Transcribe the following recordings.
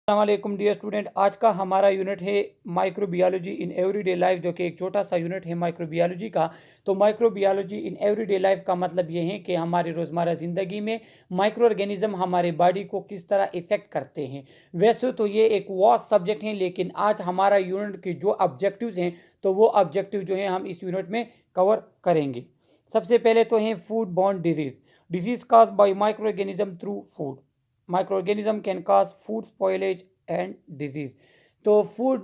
अस्सलाम dear student, आज का हमारा यूनिट है माइक्रोबियोलॉजी इन एवरीडे लाइफ, जो कि एक छोटा सा यूनिट है माइक्रोबियोलॉजी का। तो माइक्रोबियोलॉजी इन एवरीडे लाइफ का मतलब ये है कि हमारी रोज़मर्रा ज़िंदगी में माइक्रो ऑर्गेनिज्म हमारे बॉडी को किस तरह इफ़ेक्ट करते हैं। वैसे तो ये एक वास्ट सब्जेक्ट है, लेकिन आज हमारा यूनिट के जो ऑब्जेक्टिव्स हैं तो वो ऑब्जेक्टिव जो हैं हम इस यूनिट में कवर करेंगे। सबसे पहले तो हैं food borne disease cause by micro organism through food. Microorganism can cause food spoilage and disease। तो फूड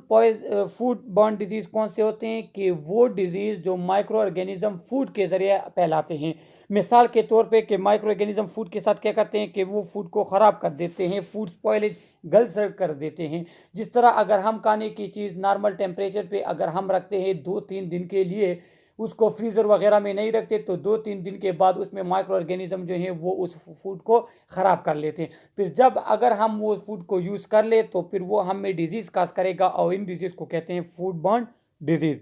बॉर्न डिजीज कौन से होते हैं कि वो डिजीज जो माइक्रो ऑर्गेनिज्म फूड के जरिए फैलाते हैं। मिसाल के तौर पे कि माइक्रो ऑर्गेनिज्म फूड के साथ क्या करते हैं कि वो फूड को ख़राब कर देते हैं, फूड स्पॉइलेज गल सड़ कर देते हैं। जिस तरह अगर हम खाने की चीज़ नॉर्मल टेम्परेचर पे अगर हम रखते हैं 2-3 दिन के लिए, उसको फ्रीज़र वगैरह में नहीं रखते, तो 2-3 दिन के बाद उसमें माइक्रो ऑर्गेनिज्म जो हैं वो उस फूड को ख़राब कर लेते हैं। फिर जब अगर हम वो फूड को यूज़ कर ले तो फिर वो हमें डिजीज़ काज करेगा, और इन डिजीज़ को कहते हैं फूड बॉर्न डिजीज़।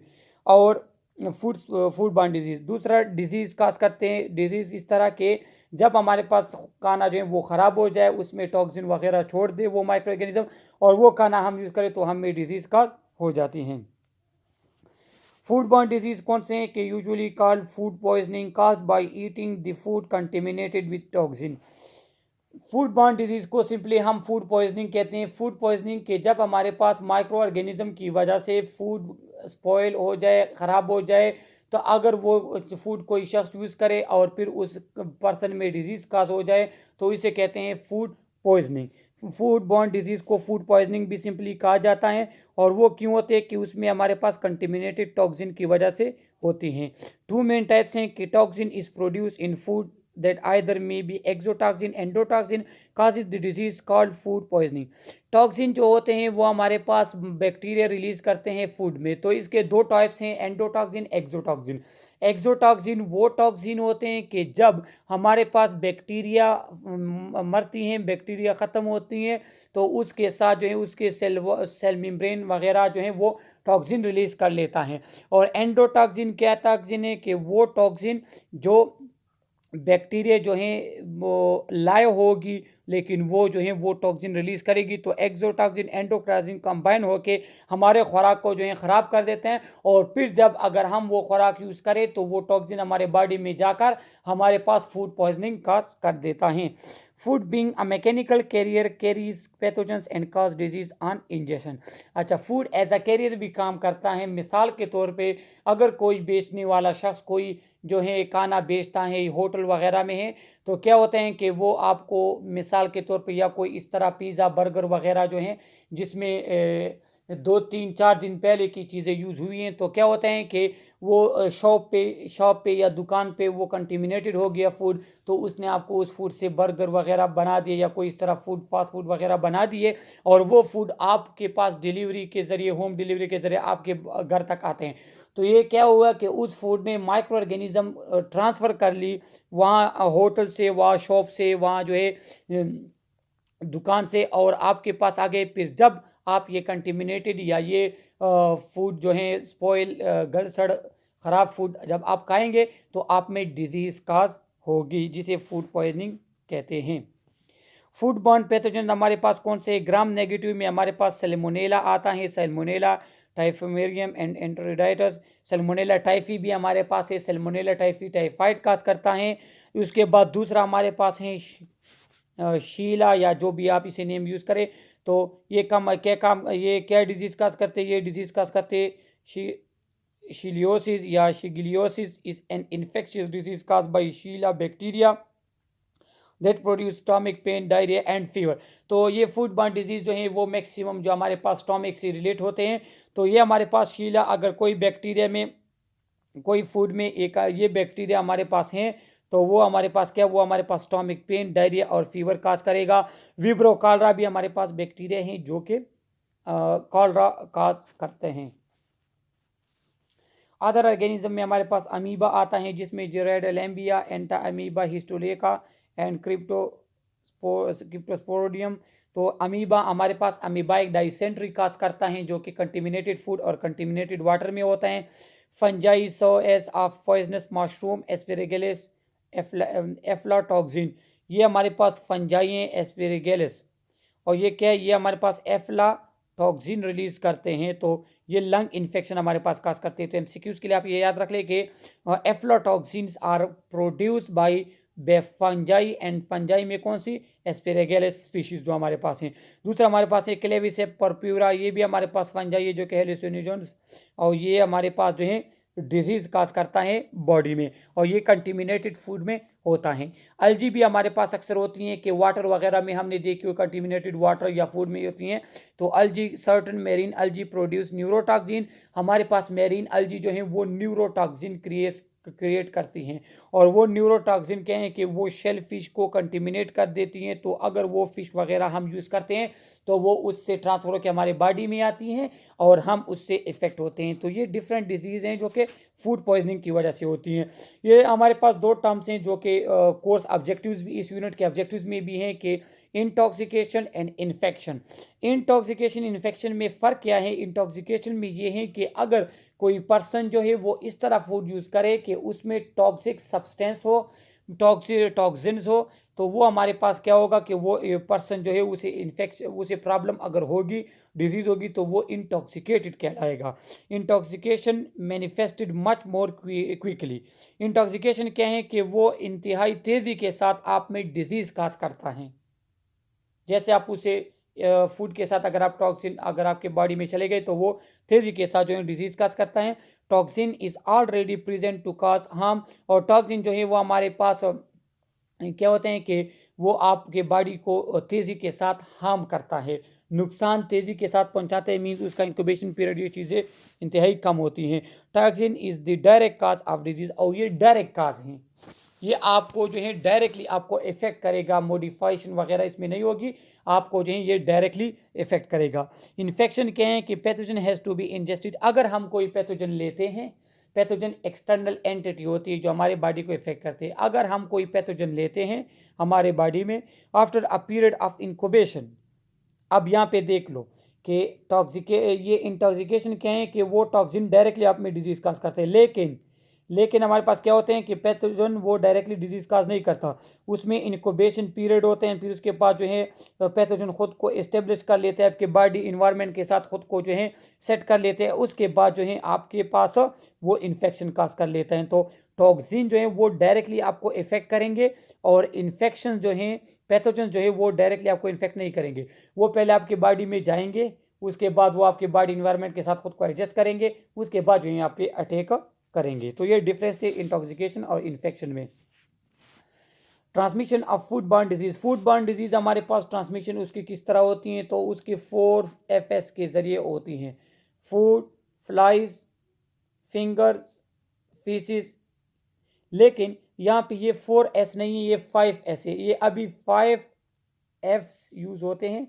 और फूड बॉर्न डिजीज़ दूसरा डिजीज़ काज करते हैं। डिजीज़ इस तरह के जब हमारे पास खाना जो है वो ख़राब हो जाए, उसमें टॉक्सिन वगैरह छोड़ दे वो माइक्रो ऑर्गेनिज्म, और वो खाना हम यूज़ करें तो हमें डिजीज़ काज हो जाती हैं। फूड बॉर्न डिजीज कौन से हैं कि usually called food poisoning caused by eating the food contaminated with toxin. Food borne disease को सिंपली हम फूड पॉइजनिंग कहते हैं। फूड पॉइजनिंग के जब हमारे पास माइक्रो ऑर्गेनिज्म की वजह से फूड स्पॉइल हो जाए, ख़राब हो जाए, तो अगर वो फूड कोई शख्स यूज़ करे और फिर उस पर्सन में डिजीज़ काज हो जाए तो इसे कहते हैं food poisoning. Food borne disease को फूड पॉइजनिंग भी सिंपली कहा जाता है, और वो क्यों होते हैं कि उसमें हमारे पास कंटेमिनेटेड टॉक्सिन की वजह से होती हैं। टू मेन टाइप्स हैं कि toxin is produce in food that either may be exotoxin endotoxin causes the disease called food poisoning। Toxin जो होते हैं वो हमारे पास बैक्टीरिया रिलीज करते हैं फूड में। तो इसके दो टाइप्स हैं, एंडोटॉक्सिन एक्सोटॉक्सिन। एक्सोटॉक्सिन वो टॉक्सिन होते हैं कि जब हमारे पास बैक्टीरिया मरती हैं, बैक्टीरिया ख़त्म होती हैं, तो उसके साथ जो है उसके सेल मेम्ब्रेन वगैरह जो है वो टॉक्सिन रिलीज कर लेता है। और एंडोटॉक्सिन क्या टॉक्सिन है कि वो टॉक्सिन जो बैक्टीरिया जो हैं वो लाए होगी, लेकिन वो जो है वो टॉक्सिन रिलीज़ करेगी। तो एक्सोटॉक्सिन एंडोटॉक्सिन कंबाइन होके हमारे खुराक को जो है ख़राब कर देते हैं, और फिर जब अगर हम वो खुराक यूज़ करें तो वो टॉक्सिन हमारे बॉडी में जाकर हमारे पास फूड पॉइजनिंग काज कर देता है। Food being a mechanical carrier carries pathogens and cause disease on injection. अच्छा, फूड एज अ कैरियर भी काम करता है। मिसाल के तौर पे अगर कोई बेचने वाला शख्स कोई जो है खाना बेचता है, होटल वगैरह में है, तो क्या होते हैं कि वो आपको मिसाल के तौर पे या कोई इस तरह पिज़्ज़ा बर्गर वगैरह जो हैं जिसमें 2-3-4 दिन पहले की चीज़ें यूज़ हुई हैं, तो क्या होता है कि वो शॉप पे या दुकान पे वो कंटेमिनेटेड हो गया फूड, तो उसने आपको उस फूड से बर्गर वगैरह बना दिए या कोई इस तरह फूड फास्ट फूड वगैरह बना दिए, और वो फूड आपके पास डिलीवरी के ज़रिए, होम डिलीवरी के ज़रिए आपके घर तक आते हैं। तो ये क्या हुआ कि उस फूड में माइक्रो ऑर्गेनिज्म ट्रांसफ़र कर ली वहाँ होटल से, वहाँ शॉप से, वहाँ जो है दुकान से, और आपके पास आ गए। फिर जब आप ये कंटेमिनेटेड या ये फूड जो है स्पॉइल गल सड़ ख़राब फूड जब आप खाएंगे तो आप में डिजीज़ काज होगी, जिसे फूड पॉइजनिंग कहते हैं। फूड बॉर्न पैथोजन हमारे पास कौन से? ग्राम नेगेटिव में हमारे पास सैल्मोनेला आता है, सैल्मोनेला टाइफोमेरियम एंड एंटेरोडाइटस। सैल्मोनेला टाइफी भी हमारे पास है, सैल्मोनेला टाइफी टाइफाइड काज करता है। उसके बाद दूसरा हमारे पास है शीला, या जो भी आप इसे नेम यूज़ करें। तो ये क्या डिजीज़ काज करते? ये डिजीज़ काज करते शीलियोसिस या shigellosis is an infectious disease cause by shigella bacteria that produce stomach pain, diarrhoea and fever. तो ये फूड बॉर्न डिजीज़ जो हैं वो मैक्सिमम जो हमारे पास स्टोमिक से रिलेट होते हैं। तो ये हमारे पास शीला, अगर कोई बैक्टीरिया में कोई फूड में एक ये बैक्टीरिया हमारे पास हैं, तो वो हमारे पास क्या, वो हमारे पास स्टोमिक पेन, डायरिया और फीवर काज करेगा। विब्रो कॉलरा भी हमारे पास बैक्टीरिया हैं जो कि कॉलरा काज करते हैं। अदर ऑर्गेनिज्म में हमारे पास अमीबा आता है, जिसमें जेरेडोलैम्बिया, एंटा अमीबा हिस्टोलेका एंड क्रिप्टोस्पोरोडियम। तो अमीबा हमारे पास अमीबाइक डाइसेंट्री काज करता है, जो कि कंटेमिनेटेड फूड और कंटेमिनेटेड वाटर में होता है। Fungi such as of poisonous mushroom aspergillus aflatoxin. ये हमारे पास फंजाई हैं एस्पेरेगेलिस, और ये क्या है, ये हमारे पास एफ्लाटॉक्सिन रिलीज करते हैं, तो ये लंग इन्फेक्शन हमारे पास काज करते हैं। तो एमसीक्यूज के लिए आप ये याद रख लें कि aflatoxins are produced by fungi, and fungi में कौन सी, एस्पेरेगेलस स्पीशीज जो हमारे पास हैं। दूसरा हमारे पास है क्लेविसेप परप्यूरा, ये भी हमारे पास फंजाई है जो कि हेलुसिनोजेंस, और ये हमारे पास जो है डिजीज काज करता है बॉडी में, और ये कंटिमिनेटेड फूड में होता है। अलजी भी हमारे पास अक्सर होती हैं कि वाटर वगैरह में हमने देखी हो, कंटिमिनेटेड वाटर या फूड में होती हैं। तो अलजी, सर्टन मेरीन अलजी प्रोड्यूस न्यूरोटॉक्सिन, हमारे पास मेरीन अलजी जो है वो न्यूरोटॉक्सिन क्रिएट करती हैं, और वो न्यूरोटॉक्सिन क्या है कि वो शेल फिश को कंटिमिनेट कर देती हैं। तो अगर वो फिश वगैरह हम यूज़ करते हैं तो वो उससे ट्रांसफर होकर हमारे बॉडी में आती हैं और हम उससे इफेक्ट होते हैं। तो ये डिफरेंट डिजीज़ हैं जो कि फूड पॉइजनिंग की वजह से होती हैं। ये हमारे पास दो टर्म्स हैं जो कि कोर्स ऑब्जेक्टिव्स भी, इस यूनिट के ऑब्जेक्टिव्स में भी हैं कि intoxication and infection. Intoxication infection में फ़र्क क्या है, इंटॉक्सिकेशन में ये है कि अगर कोई पर्सन जो है वो इस तरह फूड यूज़ करे कि उसमें टॉक्सिक सब्सटेंस हो, टॉक्सिन्स हो, तो वो हमारे पास क्या होगा कि वो पर्सन जो है उसे इन्फेक्शन, उसे प्रॉब्लम अगर होगी, डिजीज़ होगी, तो वो इंटॉक्सिकेटेड कहलाएगा। Intoxication manifested much more quickly. Intoxication क्या है कि वो इंतहाई तेज़ी के साथ आप में डिजीज़ काज करता है। जैसे आप उसे फूड के साथ अगर आप टॉक्सिन अगर आपके बॉडी में चले गए तो वो तेजी के साथ जो है डिजीज काज करता है। Toxin is already present to cause harm, और टॉक्सिन जो है वो हमारे पास क्या होते हैं कि वो आपके बॉडी को तेजी के साथ हार्म करता है, नुकसान तेजी के साथ पहुंचाते हैं, मीन्स उसका इंक्यूबेशन पीरियड, ये चीज़ें इंतहाई कम होती हैं। Toxin is the direct cause of disease, और ये डायरेक्ट काज हैं, ये आपको जो है डायरेक्टली आपको इफेक्ट करेगा, मॉडिफिकेशन वगैरह इसमें नहीं होगी, आपको जो है ये डायरेक्टली इफेक्ट करेगा। इन्फेक्शन क्या है कि pathogen has to be ingested, अगर हम कोई पैथोजन लेते हैं, पैथोजन एक्सटर्नल एंटिटी होती है जो हमारे बॉडी को इफेक्ट करती है, अगर हम कोई पैथोजन लेते हैं हमारे बॉडी में after a period of incubation, अब यहाँ पे देख लो कि ये इंटॉक्सिकेशन क्या है कि वो टॉक्सिन डायरेक्टली आप में डिजीज काज करते हैं, लेकिन हमारे पास क्या होते हैं कि पैथोजन वो डायरेक्टली डिजीज काज नहीं करता, उसमें इनक्यूबेशन पीरियड होते हैं, फिर उसके बाद जो है पैथोजन खुद को एस्टेब्लिश कर लेते हैं, आपके बॉडी इन्वायरमेंट के साथ खुद को जो है सेट कर लेते हैं, उसके बाद जो है आपके पास वो इन्फेक्शन काज कर लेते हैं। तो टॉक्सिन जो है वो डायरेक्टली आपको इफेक्ट करेंगे, और इन्फेक्शन जो है पैथोजन जो है वो डायरेक्टली आपको इन्फेक्ट नहीं करेंगे, वो पहले आपके बॉडी में जाएंगे, उसके बाद वो आपके बॉडी इन्वायरमेंट के साथ खुद को एडजस्ट करेंगे, उसके बाद जो है आप पे अटैक करेंगे। तो ये डिफरेंस है इंटॉक्सिकेशन और इन्फेक्शन में। Transmission of food borne disease, food borne disease हमारे पास ट्रांसमिशन उसकी किस तरह होती है, तो उसकी 4 FS के जरिए होती हैं, फूड, फ्लाइज, फिंगर्स, फीसिस। लेकिन यहाँ पे ये 4S नहीं है, ये 5S है, ये अभी 5Fs यूज होते हैं,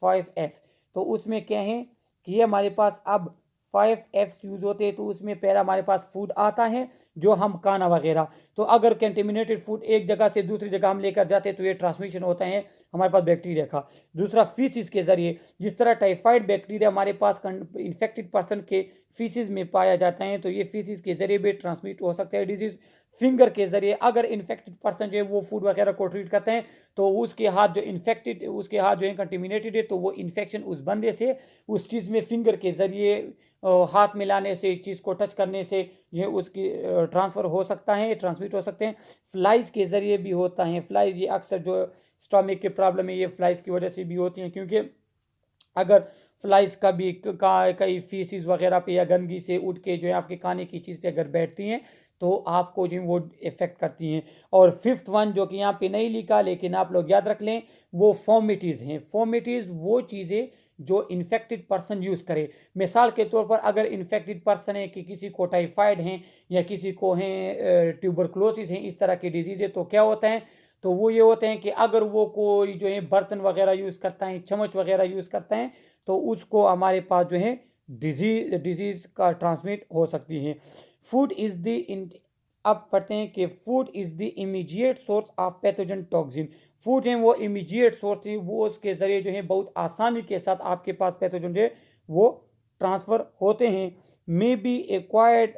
5F। तो उसमें क्या है कि ये हमारे पास अब 5Fs यूज होते हैं, तो उसमें पहला हमारे पास फूड आता है जो हम खाना वगैरह, तो अगर कंटेमिनेटेड फूड एक जगह से दूसरी जगह हम लेकर जाते हैं तो ये ट्रांसमिशन होता है हमारे पास बैक्टीरिया का। दूसरा फीसिस के जरिए, जिस तरह टाइफाइड बैक्टीरिया हमारे पास इन्फेक्टेड पर्सन के फीसिस में पाया जाता है, तो ये फीसिस के जरिए भी ट्रांसमिट हो सकता है डिजीज। फिंगर के जरिए, अगर इन्फेक्टेड पर्सन जो है वो फूड वगैरह को ट्रीट करते हैं तो उसके हाथ जो इन्फेक्टेड, उसके हाथ जो है कंटेमिनेटेड है, तो वो इन्फेक्शन उस बंदे से उस चीज़ में फिंगर के जरिए हाथ मिलाने से, एक चीज़ को टच करने से ये उसकी ट्रांसफ़र हो सकता है, ट्रांसमिट हो सकते हैं। फ्लाइज के ज़रिए भी होता है, फ्लाइज ये अक्सर जो स्टोमक की प्रॉब्लम है ये फ्लाइज की वजह से भी होती हैं, क्योंकि अगर फ्लाइज का भी कई फीसिस वगैरह पे या गंदगी से उठ के जो है आपके खाने की चीज़ पे अगर बैठती हैं तो आपको जो वो इफ़ेक्ट करती हैं। और फिफ्थ वन जो कि यहाँ पे नहीं लिखा लेकिन आप लोग याद रख लें, वो फॉर्मिटीज़ हैं। फॉर्मिटीज़ वो चीज़ें जो इन्फेक्टेड पर्सन यूज़ करे, मिसाल के तौर पर अगर इन्फेक्टेड पर्सन है कि किसी को टाइफाइड हैं या किसी को हैं ट्यूबरक्लोसिस हैं, इस तरह की डिजीज़ है, तो क्या होता है, तो वो ये होते हैं कि अगर वो कोई जो है बर्तन वगैरह यूज़ करता है, चम्मच वगैरह यूज़ करता है, तो उसको हमारे पास जो है डिजीज़ का ट्रांसमिट हो सकती है। फूड इज़ द अब पढ़ते हैं कि food is the immediate source of pathogen toxin. Food है वो इमीडिएट सोर्स है, वो उसके ज़रिए जो है बहुत आसानी के साथ आपके पास पैथोजन जो है वो ट्रांसफ़र होते हैं। May be acquired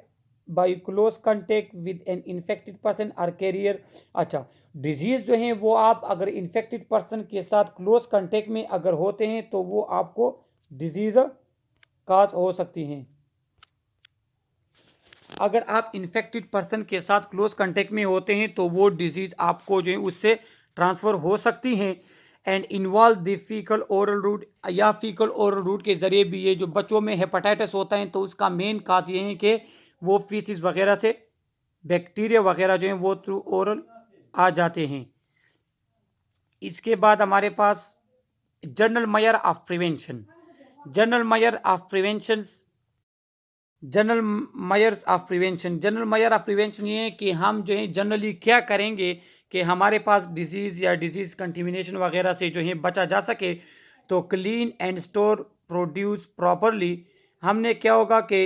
by close contact with an infected person और कैरियर। अच्छा, डिजीज़ जो है वो आप अगर इन्फेक्टेड पर्सन के साथ क्लोज कंटेक्ट में अगर होते हैं तो वो आपको डिजीज़ काज हो सकती हैं। अगर आप इन्फेक्टेड पर्सन के साथ क्लोज कंटेक्ट में होते हैं तो वो डिजीज़ आपको जो है उससे ट्रांसफ़र हो सकती हैं। And involve the faecal oral route, या फीकल ओरल रूट के ज़रिए भी ये जो बच्चों में हेपेटाइटिस होता है तो उसका मेन काज ये है कि वो फीसिस वगैरह से बैक्टीरिया वगैरह जो हैं वो थ्रू ओरल आ जाते हैं। इसके बाद हमारे पास general measure of prevention. General measure of prevention general measures of prevention general measure of prevention ये है कि हम जो है जनरली क्या करेंगे कि हमारे पास डिजीज़ या डिजीज़ कंटिमिनेशन वगैरह से जो है बचा जा सके। तो clean and store produce properly. हमने क्या होगा कि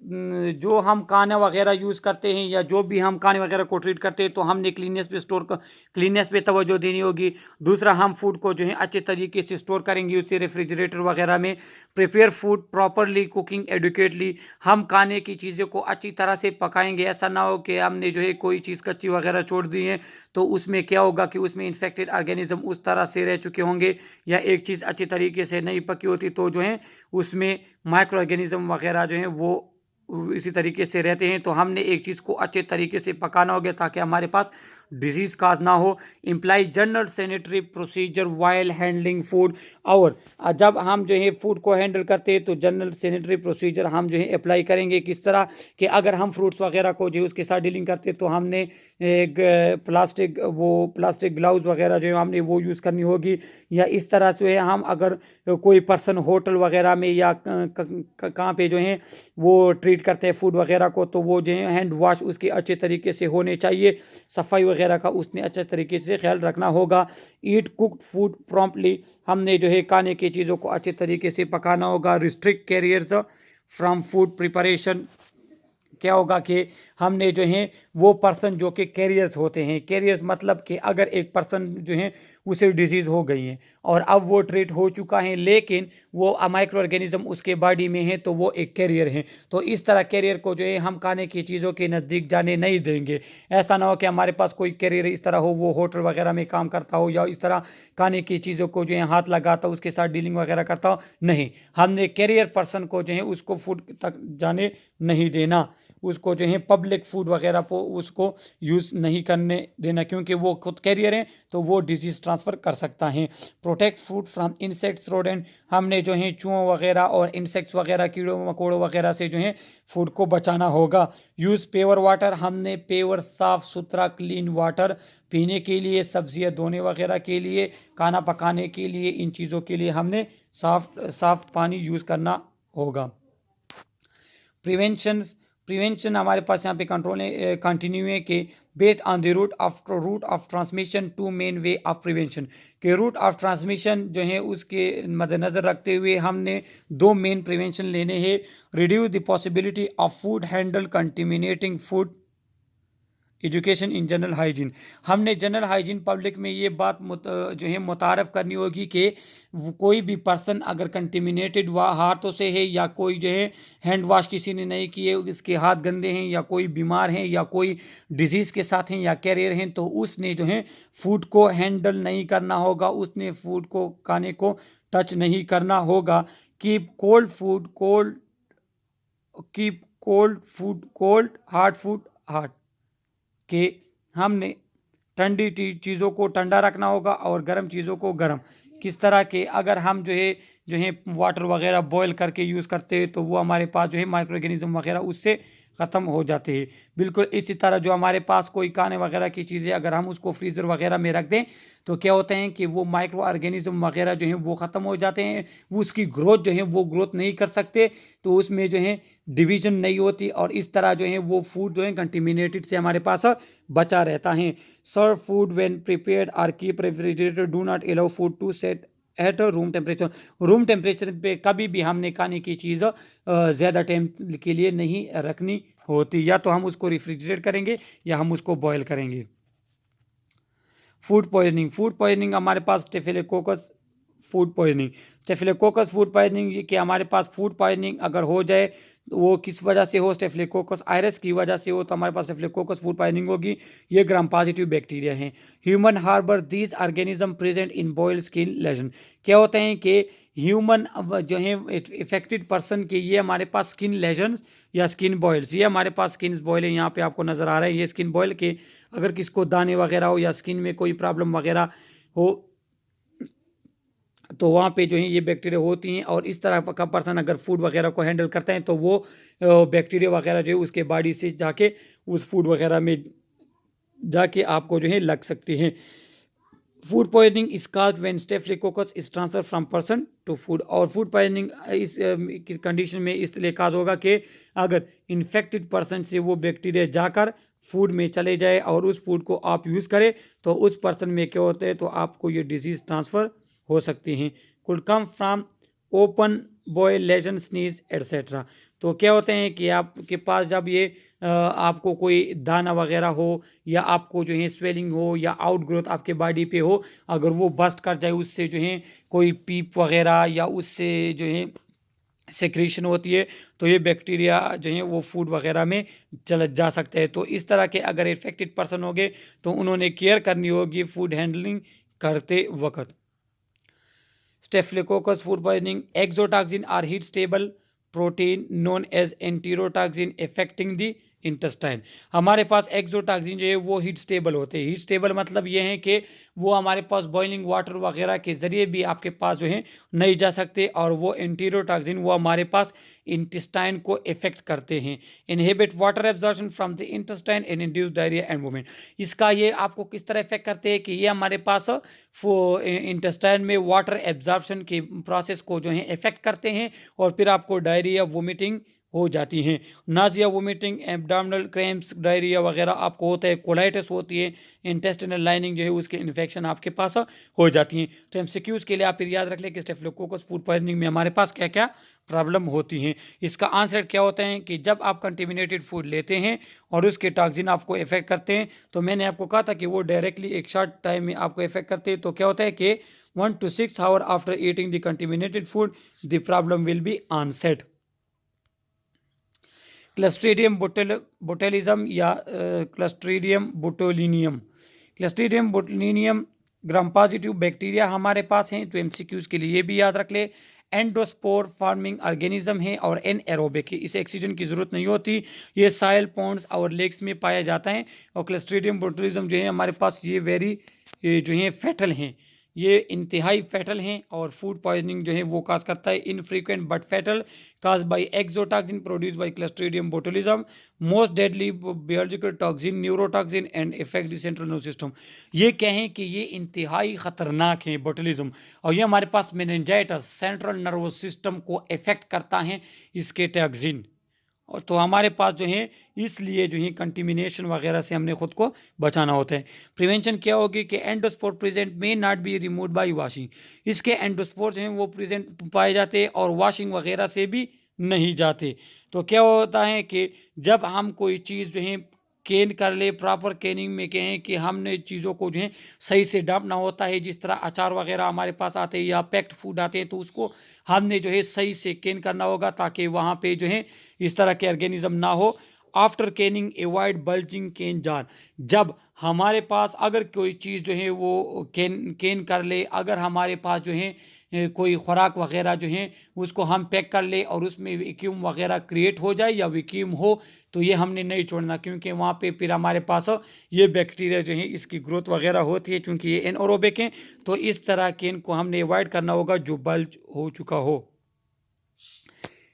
जो हम खाना वगैरह यूज़ करते हैं या जो भी हम खाने वगैरह को ट्रीट करते हैं तो हमने क्लीननेस पे तवज्जो देनी होगी। दूसरा, हम फूड को जो है अच्छे तरीके से स्टोर करेंगे उसे रेफ्रिजरेटर वगैरह में। Prepare food properly, cooking adequately. हम खाने की चीज़ों को अच्छी तरह से पकाएंगे, ऐसा ना हो कि हमने जो है कोई चीज़ कच्ची वगैरह छोड़ दी है तो उसमें क्या होगा कि उसमें इन्फेक्टेड ऑर्गेनिज्म उस तरह से रह चुके होंगे, या एक चीज़ अच्छी तरीके से नहीं पकी होती तो जो है उसमें माइक्रो ऑर्गेनिज्म वगैरह जो हैं वो इसी तरीके से रहते हैं। तो हमने एक चीज़ को अच्छे तरीके से पकाना होगा ताकि हमारे पास डिजीज़ काज ना हो। Imply general sanitary procedure while handling food. और जब हम जो है फूड को हैंडल करते हैं तो जनरल सैनिटरी प्रोसीजर हम जो है अप्लाई करेंगे। किस तरह कि अगर हम फ्रूट्स वगैरह को जो है उसके साथ डीलिंग करते हैं तो हमने एक प्लास्टिक ग्लव्स वगैरह जो है हमने वो यूज़ करनी होगी। या इस तरह से है हम अगर कोई पर्सन होटल वगैरह में या कहाँ पे जो है वो ट्रीट करते हैं फूड वगैरह को तो वो जो है हैंड वॉश उसके अच्छे तरीके से होने चाहिए, सफाई वगैरह का उसने अच्छे तरीके से ख्याल रखना होगा। ईट कुक्ड फूड प्रॉम्प्टली। हमने जो है खाने की चीज़ों को अच्छे तरीके से पकाना होगा। Restrict carriers from food preparation. क्या होगा कि हमने जो है वो पर्सन जो कि कैरियर्स होते हैं, कैरियर्स मतलब कि अगर एक पर्सन जो है उसे डिजीज़ हो गई है और अब वो ट्रीट हो चुका है लेकिन वो माइक्रो ऑर्गेनिज्म उसके बॉडी में है तो वो एक कैरियर है। तो इस तरह कैरियर को जो है हम खाने की चीज़ों के नज़दीक जाने नहीं देंगे। ऐसा ना हो कि हमारे पास कोई कैरियर इस तरह हो, वो होटल वगैरह में काम करता हो या इस तरह खाने की चीज़ों को जो है हाथ लगाता हो, उसके साथ डीलिंग वगैरह करता हो। नहीं, हमने कैरियर पर्सन को जो है उसको फूड तक जाने नहीं देना, उसको जो है पब्लिक फूड वगैरह को उसको यूज़ नहीं करने देना क्योंकि वो खुद कैरियर हैं तो वो डिजीज़ ट्रांसफ़र कर सकता है। Protect food from insects rodent. हमने जो है चूहों वगैरह और इंसेक्ट्स वगैरह, कीड़ों मकोड़ों वगैरह से जो है फूड को बचाना होगा। Use pure water. हमने पेवर साफ़ सुथरा क्लीन वाटर पीने के लिए, सब्जियां धोने वगैरह के लिए, खाना पकाने के लिए, इन चीज़ों के लिए हमने साफ पानी यूज़ करना होगा। प्रिवेंशन हमारे पास यहाँ पे कंट्रोल कंटिन्यू है कि based on the route of transmission two main way of prevention के रूट ऑफ ट्रांसमिशन जो है उसके मद्देनज़र रखते हुए हमने दो मेन प्रिवेंशन लेने हैं। Reduce the possibility of food handle contaminating food. Education in general hygiene. हमने जनरल हाइजीन पब्लिक में ये बात जो है मुतारफ़ करनी होगी कि कोई भी पर्सन अगर कंटेमिनेटेड हाथों से है या कोई जो है हैंड वॉश किसी ने नहीं किए, इसके हाथ गंदे हैं या कोई बीमार हैं या कोई डिजीज़ के साथ हैं या कैरियर हैं तो उसने जो है फूड को हैंडल नहीं करना होगा, उसने फूड को खाने को टच नहीं करना होगा। Keep cold food cold, hard food hard. कि हमने ठंडी चीज़ों को ठंडा रखना होगा और गर्म चीज़ों को गर्म। किस तरह के अगर हम जो है वाटर वगैरह बॉयल करके यूज़ करते हैं तो वो हमारे पास जो है माइक्रो ऑर्गेनिज्म वगैरह उससे ख़त्म हो जाते हैं। बिल्कुल इसी तरह जो हमारे पास कोई खाने वगैरह की चीज़ें अगर हम उसको फ्रीज़र वगैरह में रख दें तो क्या होते हैं कि वो माइक्रो ऑर्गेनिज्म वगैरह जो हैं वो ख़त्म हो जाते हैं, वो उसकी ग्रोथ जो है वो ग्रोथ नहीं कर सकते, तो उसमें जो है डिवीज़न नहीं होती और इस तरह जो है वो फूड जो है कंटेमिनेटेड से हमारे पास बचा रहता है। सर्व फूड व्हेन प्रिपेयर्ड और keep refrigerator, do not allow food to set at room temperature. Room temperature पे कभी भी हमने खाने की चीज़ ज़्यादा टाइम के लिए नहीं रखनी होती, या तो हम उसको रेफ्रिजरेट करेंगे या हम उसको बॉयल करेंगे। फूड पॉइजनिंग हमारे पास staphylococcus food poisoning. Staphylococcus food poisoning ये कि हमारे पास फूड पॉइजनिंग अगर हो जाए तो वो किस वजह से हो, स्टेफिलोकोकस आयरस की वजह से हो तो हमारे पास स्टेफिलोकोकस फूड पॉइजनिंग होगी। ये ग्राम पॉजिटिव बैक्टीरिया हैं। Human harbour these organism present in boiled skin lesion. क्या होते हैं कि ह्यूमन जो है इफेक्टेड पर्सन के ये हमारे पास स्किन लेजन्स या स्किन बॉयल्स, ये हमारे पास स्किन बॉयल है, यहाँ पे आपको नज़र आ रहा है ये स्किन बॉयल के अगर किसको दाने वगैरह हो या स्किन में कोई प्रॉब्लम वगैरह हो तो वहाँ पे जो है ये बैक्टीरिया होती हैं। और इस तरह का पर्सन अगर फूड वगैरह को हैंडल करते हैं तो वो बैक्टीरिया वगैरह जो है उसके बॉडी से जाके उस फूड वगैरह में जाके आपको जो है लग सकते हैं। Food poisoning is caused when staphylococcus is transfer from person to food. और फूड पॉइजनिंग इस कंडीशन में इसलिए काज होगा कि अगर इन्फेक्टेड पर्सन से वो बैक्टीरिया जाकर फूड में चले जाए और उस फूड को आप यूज़ करें तो उस पर्सन में क्या होता है तो आपको ये डिजीज़ ट्रांसफ़र हो सकती हैं। Could come from open boil lesion sneeze etcetera. तो क्या होते हैं कि आपके पास जब ये आपको कोई दाना वगैरह हो या आपको जो है स्वेलिंग हो या आउट ग्रोथ आपके बॉडी पे हो, अगर वो बस्ट कर जाए उससे जो है कोई पीप वगैरह या उससे जो है सेक्रेशन होती है तो ये बैक्टीरिया जो है वो फूड वगैरह में चल जा सकते हैं। तो इस तरह के अगर इफेक्टेड पर्सन हो गए तो उन्होंने केयर करनी होगी फूड हैंडलिंग करते वक्त। Staphylococcus food poisoning exotoxin are heat stable protein known as enterotoxin affecting the intestine. हमारे पास एक्सोटॉक्सिन जो है वो हीट स्टेबल होते हैं। हीट स्टेबल मतलब ये है कि वो हमारे पास बॉइलिंग वाटर वगैरह के ज़रिए भी आपके पास जो है नहीं जा सकते और वो एंटीरोटॉक्सिन वो हमारे पास इंटेस्टाइन को इफेक्ट करते हैं। Inhibit water absorption from the intestine and induce diarrhoea and vomit. इसका ये आपको किस तरह इफेक्ट करते हैं कि ये हमारे पास इंटेस्टाइन में वाटर एब्जॉर्प्शन के प्रोसेस को जो है इफेक्ट करते हैं और फिर आपको डायरिया वोमिटिंग हो जाती हैं। Nazia vomiting abdominal cramps diarrhoea वगैरह आपको होता है। कोलाइटिस होती है, इंटेस्टिनल लाइनिंग जो है उसके इन्फेक्शन आपके पास हो जाती हैं। तो एमसीक्यूज़ के लिए आप फिर याद रख लें कि स्टेफिलोकोकस फूड पॉइजनिंग में हमारे पास क्या क्या प्रॉब्लम होती हैं। इसका आंसर क्या होता है कि जब आप कंटेमिनेटेड फूड लेते हैं और उसके टॉक्सिन आपको इफेक्ट करते हैं तो मैंने आपको कहा था कि वो डायरेक्टली एक शॉर्ट टाइम में आपको इफेक्ट करते हैं। तो क्या होता है कि 1 to 6 hour after eating the contaminated food the problem will be onset. Clostridium botulism या clostridium botulinum. Clostridium botulinum gram positive bacteria हमारे पास हैं। तो एमसीक्यूज़ के लिए ये भी याद रख ले। एंडोस्पोर फार्मिंग ऑर्गेनिज्म है और एनएरोबिक है, इसे ऑक्सीजन की ज़रूरत नहीं होती। ये साइल पॉन्ड्स और लेक्स में पाया जाता है। और क्लस्ट्रीडियम बोटुलिज्म जो है हमारे पास ये जो है फैटल हैं, ये इंतहाई फैटल हैं और फूड पॉइजनिंग जो है वो काज करता है। Infrequent but fatal cause by exotoxin produce by Clostridium botulism most deadly biological toxin neurotoxin and effect the central nervous system. ये कहें कि ये इंतहाई ख़तरनाक है बोटुलिज्म और ये हमारे पास मेनिंजाइटिस सेंट्रल नर्वस सिस्टम को इफेक्ट करता है इसके टॉक्सिन। और तो हमारे पास जो है इसलिए जो है कंटेमिनेशन वगैरह से हमने खुद को बचाना होता है। प्रिवेंशन क्या होगी कि एंडोस्पोर प्रेजेंट में not be remove by washing. इसके एंडोस्पोर जो हैं वो प्रेजेंट पाए जाते हैं और वॉशिंग वगैरह से भी नहीं जाते। तो क्या होता है कि जब हम कोई चीज़ जो है कैन कर ले, प्रॉपर कैनिंग में कहें कि हमने चीज़ों को जो है सही से डांपना होता है। जिस तरह अचार वगैरह हमारे पास आते हैं या पैक्ड फूड आते हैं तो उसको हमने जो है सही से कैन करना होगा ताकि वहाँ पे जो है इस तरह के ऑर्गेनिज्म ना हो। After Canning avoid bulging can jar. जब हमारे पास अगर कोई चीज़ जो है वो कैन कर ले, अगर हमारे पास जो है कोई खुराक वगैरह जो है उसको हम पैक कर ले और उसमें वैक्यूम वगैरह क्रिएट हो जाए या वैक्यूम हो तो ये हमने नहीं छोड़ना, क्योंकि वहाँ पे फिर हमारे पास ये बैक्टीरिया जो है इसकी ग्रोथ वगैरह होती है। क्योंकि ये एनएरोबिक हैं तो इस तरह के इनको हमने अवॉइड करना होगा जो बल्ज हो चुका हो।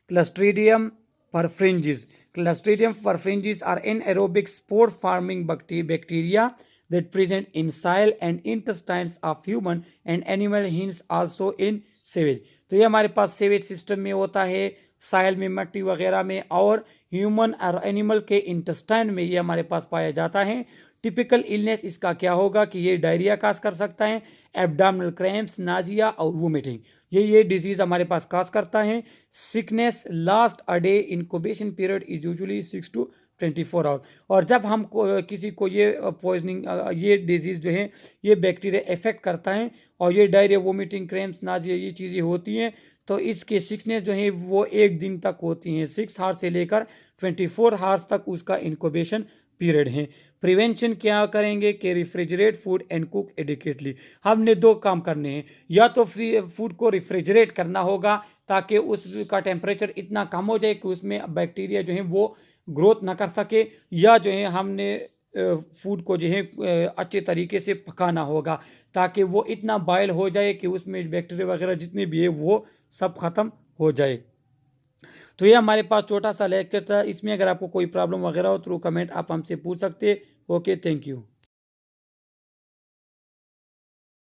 Clostridium परफ्रिंजिस। Clostridium perfringens are anaerobic spore forming bacteria that present in cell and intestines of human and animal, hence also in sewage। तो ये हमारे पास सेवेज सिस्टम में होता है, साइल में, मट्टी वगैरह में और ह्यूमन और एनिमल के इंटेस्टाइन में ये हमारे पास पाया जाता है। टिपिकल इलनेस इसका क्या होगा कि ये डायरिया काज कर सकता है, एब्डोमिनल क्रैम्प्स, नाजिया और वोमिटिंग, ये डिजीज़ हमारे पास काज करता है। Sickness last a day, incubation period is usually 6 to 24 hour. और जब हम किसी को ये पॉइजनिंग ये डिजीज़ जो है ये बैक्टीरिया इफेक्ट करता है और ये डायरिया, वोमिटिंग, क्रैम्प्स, नाज़िया ये चीज़ें होती हैं, तो इसके सिकनेस जो है वो 1 दिन तक होती हैं। 6 आवर्स से लेकर 24 आवर्स तक उसका इंक्यूबेशन पीरियड है। प्रिवेंशन क्या करेंगे कि refrigerate food and cook adequately. हमने 2 काम करने हैं, या तो फ्री फूड को रेफ्रिजरेट करना होगा ताकि उसका टेम्परेचर इतना कम हो जाए कि उसमें बैक्टीरिया जो है वो ग्रोथ ना कर सके, या जो है हमने फूड को जो है अच्छे तरीके से पकाना होगा ताकि वो इतना बॉयल हो जाए कि उसमें बैक्टीरिया वगैरह जितने भी है वो सब ख़त्म हो जाए। तो ये हमारे पास छोटा सा लेक्चर था। इसमें अगर आपको कोई प्रॉब्लम वगैरह हो थ्रू कमेंट आप हमसे पूछ सकते हैं। Okay, thank you.